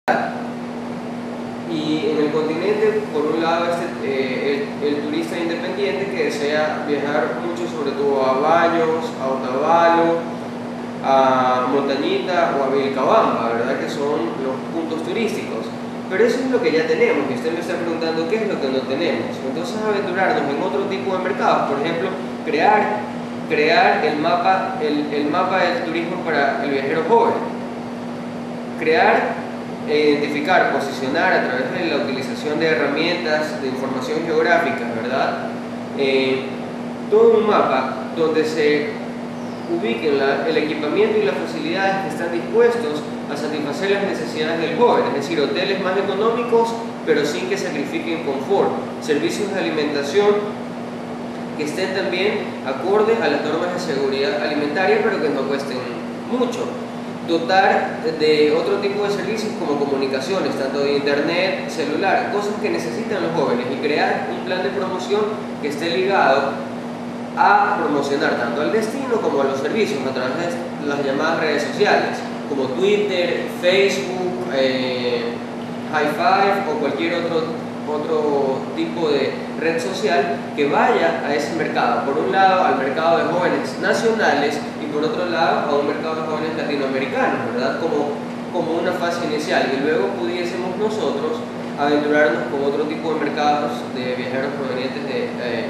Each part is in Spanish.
Y en el continente, por un lado, el turista independiente que desea viajar mucho, sobre todo a Baños, a Otavalo, a Montañita o a Vilcabamba, ¿verdad? Que son los puntos turísticos. Pero eso es lo que ya tenemos, y usted me está preguntando qué es lo que no tenemos. Entonces, aventurarnos en otro tipo de mercados, por ejemplo, crear el mapa del turismo para el viajero joven, identificar, posicionar a través de la utilización de herramientas de información geográfica, ¿verdad? Todo un mapa donde se ubiquen el equipamiento y las facilidades que están dispuestos a satisfacer las necesidades del joven, es decir, hoteles más económicos pero sin que sacrifiquen confort, servicios de alimentación que estén también acordes a las normas de seguridad alimentaria pero que no cuesten mucho, dotar de otro tipo de servicios como comunicaciones, tanto de internet, celular, cosas que necesitan los jóvenes, y crear un plan de promoción que esté ligado a promocionar tanto al destino como a los servicios a través de las llamadas redes sociales como Twitter, Facebook, High Five o cualquier otro tipo de red social que vaya a ese mercado. Por un lado al mercado de jóvenes nacionales y por otro lado a un mercado de jóvenes latinoamericanos, ¿verdad? Como una fase inicial, y luego pudiésemos nosotros aventurarnos con otro tipo de mercados de viajeros provenientes de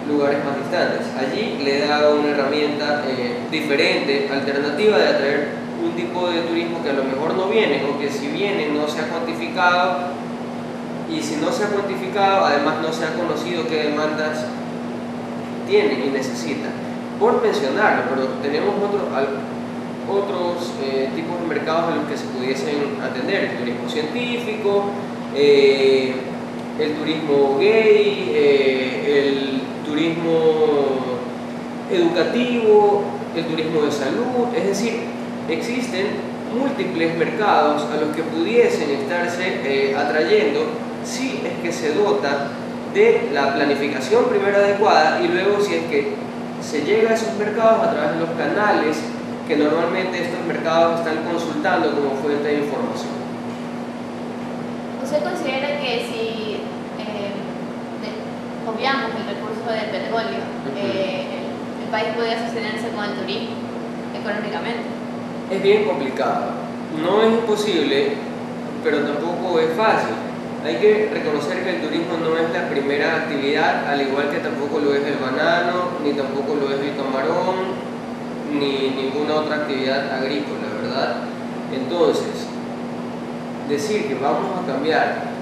lugares más distantes. Allí le he dado una herramienta diferente, alternativa de atraer un tipo de turismo que a lo mejor no viene, o que si viene no se ha cuantificado, y si no se ha cuantificado además no se ha conocido qué demandas tiene y necesita, por mencionarlo. Pero tenemos otros tipos de mercados a los que se pudiesen atender: el turismo científico, el turismo gay, el turismo educativo, el turismo de salud. Es decir, existen múltiples mercados a los que pudiesen estarse atrayendo si es que se dota de la planificación primero adecuada, y luego si es que se llega a esos mercados a través de los canales que normalmente estos mercados están consultando como fuente de información. ¿Usted considera que si obviamos el recurso del petróleo, el país podría sostenerse con el turismo económicamente? Es bien complicado, no es imposible, pero tampoco es fácil. Hay que reconocer que el turismo no es la primera actividad, al igual que tampoco lo es el banano, ni tampoco lo es el camarón, ni ninguna otra actividad agrícola, ¿verdad? Entonces, decir que vamos a cambiar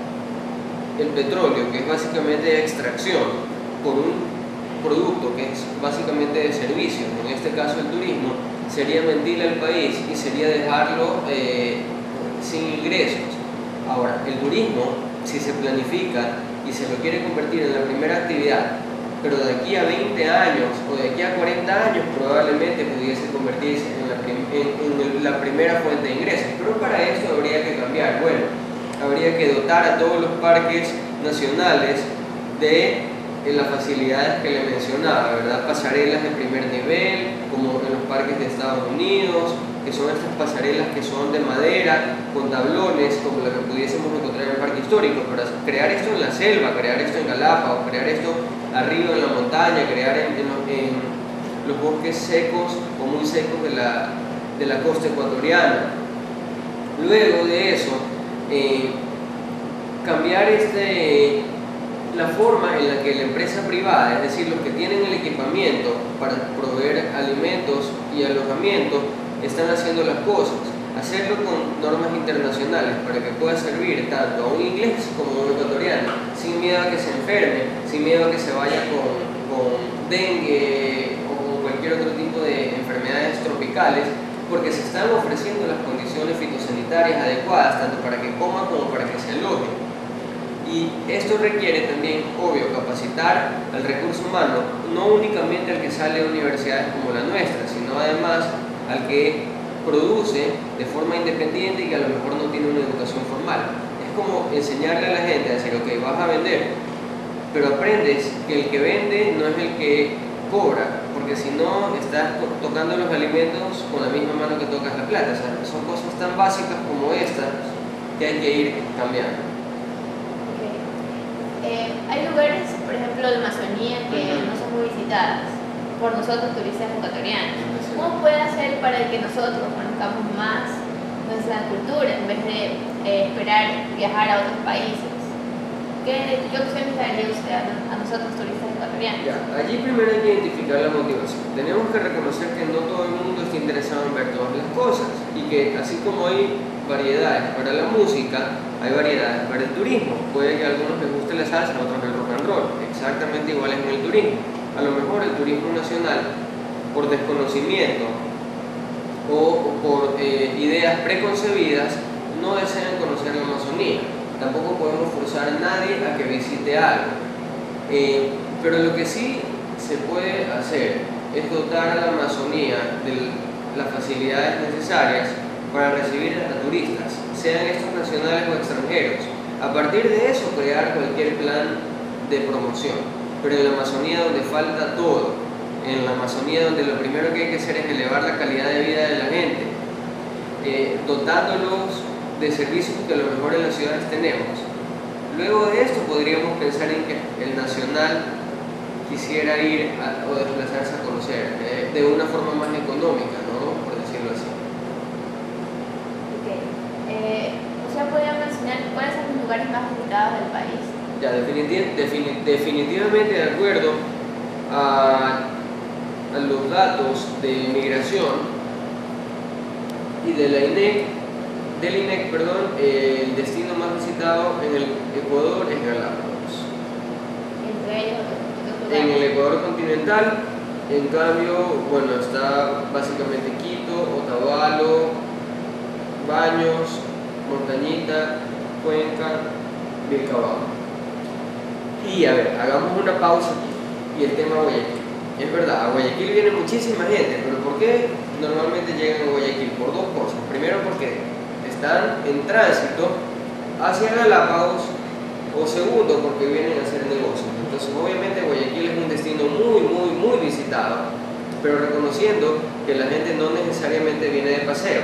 el petróleo, que es básicamente de extracción, por un producto que es básicamente de servicios, en este caso el turismo, sería mentirle al país y sería dejarlo sin ingresos. Ahora, el turismo, si se planifica y se lo quiere convertir en la primera actividad, pero de aquí a 20 años o de aquí a 40 años probablemente pudiese convertirse en la primera fuente de ingresos. Pero para esto habría que cambiar. Bueno, habría que dotar a todos los parques nacionales de las facilidades que le mencionaba, ¿verdad? Pasarelas de primer nivel, como en los parques de Estados Unidos, que son estas pasarelas que son de madera, con tablones, como la que pudiésemos encontrar en el parque histórico. Pero crear esto en la selva, crear esto en Galápagos, crear esto arriba en la montaña, crear en los bosques secos o muy secos de la costa ecuatoriana. Luego de eso, cambiar la forma en la que la empresa privada, es decir, los que tienen el equipamiento para proveer alimentos y alojamiento, están haciendo las cosas. Hacerlo con normas internacionales para que pueda servir tanto a un inglés como a un ecuatoriano, sin miedo a que se enferme, sin miedo a que se vaya con dengue o cualquier otro tipo de enfermedades tropicales, porque se están ofreciendo las condiciones fitosanitarias adecuadas tanto para que coma como para que se aloje. Y esto requiere también, obvio, capacitar al recurso humano, no únicamente al que sale de universidades como la nuestra, sino además al que produce de forma independiente y que a lo mejor no tiene una educación formal. Es como enseñarle a la gente a decir, ok, vas a vender, pero aprendes que el que vende no es el que cobra, porque si no estás tocando los alimentos con la misma mano que tocas la plata. O sea, son cosas tan básicas como estas que hay que ir cambiando. Okay. Hay lugares, por ejemplo, de Amazonía que no son muy visitadas por nosotros turistas ecuatorianos. ¿Cómo puede hacer para que nosotros conozcamos más nuestra cultura en vez de esperar viajar a otros países? ¿Qué opciones daría usted a nosotros turistas ecuatorianos? Ya, allí primero hay que identificar la motivación. Tenemos que reconocer que no todo el mundo está interesado en ver todas las cosas y que así como hay variedades para la música, hay variedades para el turismo. Puede que a algunos les guste la salsa, a otros el rock and roll. Exactamente igual es en el turismo. A lo mejor el turismo nacional, por desconocimiento o por ideas preconcebidas, no desean conocer la Amazonía. Tampoco podemos forzar a nadie a que visite algo. Pero lo que sí se puede hacer es dotar a la Amazonía de las facilidades necesarias para recibir a turistas, sean estos nacionales o extranjeros. A partir de eso, crear cualquier plan de promoción. Pero en la Amazonía donde falta todo, en la Amazonía donde lo primero que hay que hacer es elevar la calidad de vida de la gente, dotándolos de servicios que a lo mejor en las ciudades tenemos. Luego de esto podríamos pensar en que el nacional quisiera ir o desplazarse a conocer de una forma más económica, ¿no? Por decirlo así. O sea, ¿podría mencionar cuáles son los lugares más visitados del país? Ya, definitivamente de acuerdo a los datos de migración y de la del INEC, el destino más visitado en el Ecuador es Galápagos. Entre ellos, en el Ecuador continental, en cambio, bueno, está básicamente Quito, Otavalo, Baños, Montañita, Cuenca, Vilcabamba. Y a ver, hagamos una pausa aquí y el tema Guayaquil. Es verdad, a Guayaquil viene muchísima gente, pero ¿por qué normalmente llegan a Guayaquil? Por dos cosas. Primero, porque están en tránsito hacia Galápagos, o segundo, porque vienen a hacer negocios. Entonces, obviamente, Guayaquil es un destino muy visitado, pero reconociendo que la gente no necesariamente viene de paseo,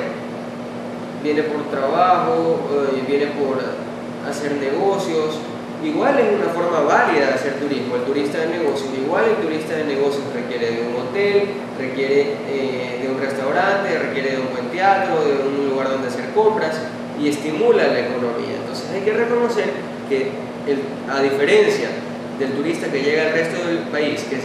viene por trabajo, viene por hacer negocios. Igual es una forma válida de hacer turismo, el turista de negocios. Igual el turista de negocios requiere de un hotel, requiere de un restaurante, requiere de un buen teatro, de un lugar donde hacer compras y estimula la economía. Entonces hay que reconocer que a diferencia del turista que llega al resto del país, que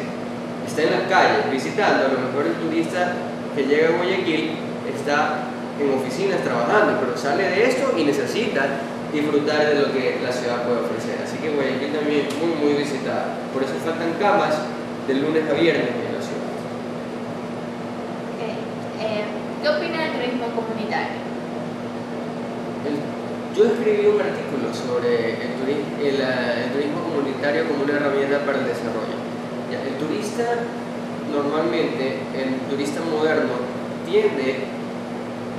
está en las calles visitando, a lo mejor el turista que llega a Guayaquil está en oficinas trabajando, pero sale de esto y necesita disfrutar de lo que la ciudad puede ofrecer. Así que Guayaquil también es muy visitada. Por eso faltan camas de lunes a viernes en la ciudad. ¿Qué opina del turismo comunitario? Yo escribí un artículo sobre el turismo comunitario como una herramienta para el desarrollo. El turista, normalmente, el turista moderno, tiende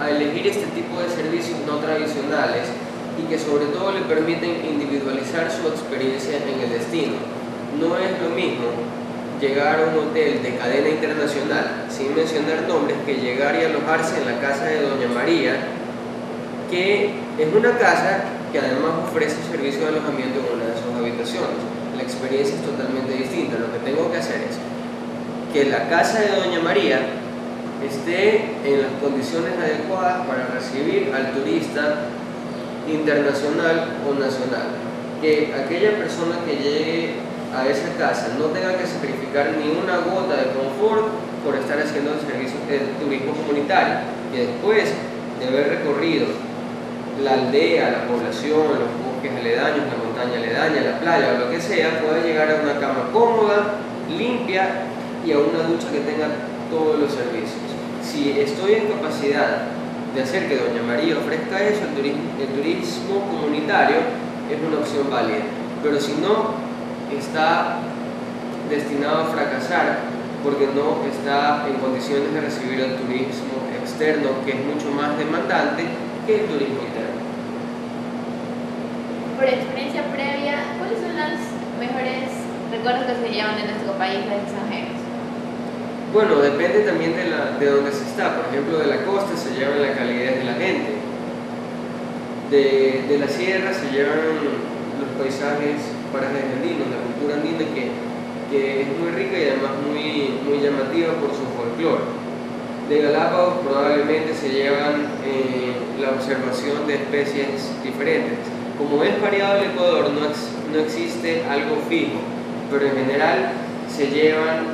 a elegir este tipo de servicios no tradicionales y que sobre todo le permiten individualizar su experiencia en el destino. No es lo mismo llegar a un hotel de cadena internacional, sin mencionar nombres, que llegar y alojarse en la casa de Doña María, que es una casa que además ofrece servicio de alojamiento en una de sus habitaciones. La experiencia es totalmente distinta. Lo que tengo que hacer es que la casa de Doña María esté en las condiciones adecuadas para recibir al turista internacional o nacional, que aquella persona que llegue a esa casa no tenga que sacrificar ni una gota de confort por estar haciendo el servicio de turismo comunitario, que después de haber recorrido la aldea, la población, los bosques aledaños, la montaña aledaña, la playa o lo que sea, pueda llegar a una cama cómoda, limpia y a una ducha que tenga todos los servicios. Si estoy en capacidad de hacer que Doña María ofrezca eso, el turismo comunitario es una opción válida, pero si no, está destinado a fracasar porque no está en condiciones de recibir el turismo externo, que es mucho más demandante que el turismo interno. Por experiencia previa, ¿cuáles son los mejores recuerdos que se llevan de nuestro país de extranjeros? Bueno, depende también de dónde se está. Por ejemplo, de la costa se lleva la calidez de la gente. De la sierra se llevan los paisajes, parajes andinos, la cultura andina que es muy rica y además muy llamativa por su folclore. De Galápagos probablemente se llevan la observación de especies diferentes. Como es variado el Ecuador, no existe algo fijo, pero en general se llevan